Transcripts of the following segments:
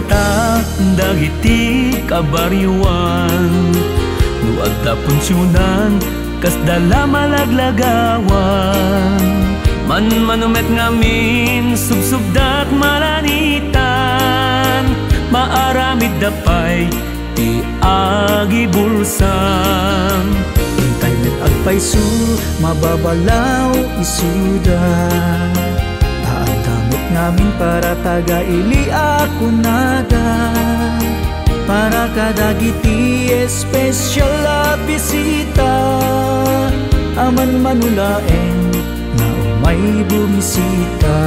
ta dagiti kabaryuan no adda punsyonan kas dala malaglagawan man manumet ngamin subsubdak malanitan maaramid dapay ti agi bulsam internet agpayso mababalaw isuda damot ngamin para taga-ili ako nada para kadagiti espesyal a bisita aman manulaeng na umay bumisita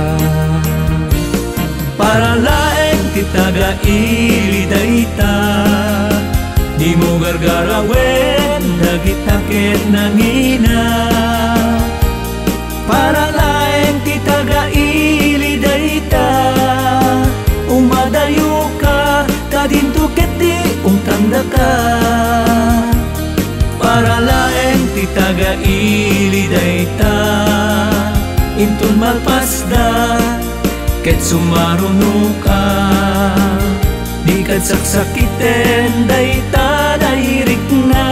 para laeng ti taga-ili dayta di mo gargarawen dagitakit nangina para laeng ti taga-ili dayta umadayo ka kadinto keti tanda ka para laeng ti taga-ili dayta intun malpasda ket sumaruno ka di kad saksakiten dayta dairik na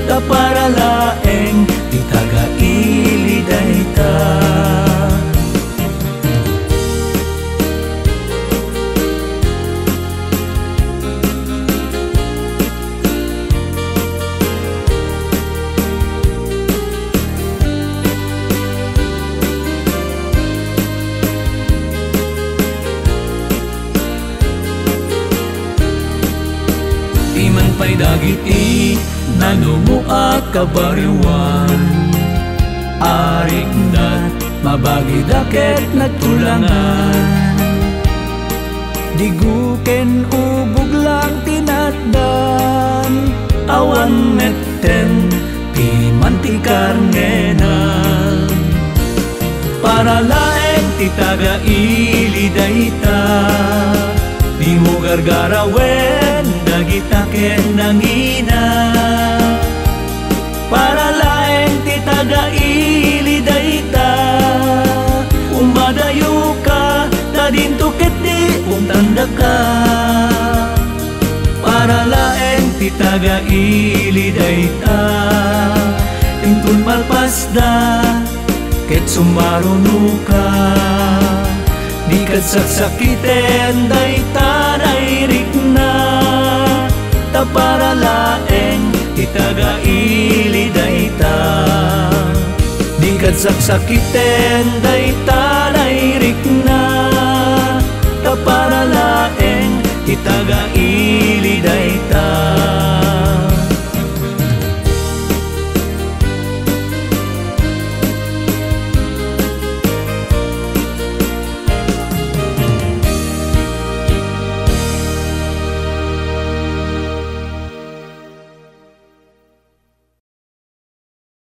ta para laeng ti taga-ili dayta iman pa'y dagiti nanumuak kabaryuan arik dat mabagi daket nagtulangan diguken ubog lang tinatdan awan metten ti mantikarnenan para laeng ti taga-ili dayta di mo gargarawen dagitaken nangina para laeng ti taga-ili dayta umadayo ka dadinto ket di tanda ka para laeng ti taga-ili dayta intun malpasda ket sumaruno ka di kad saksakiten dayta dairik na ta para laeng ti taga-ili dayta di kad saksakiten dayta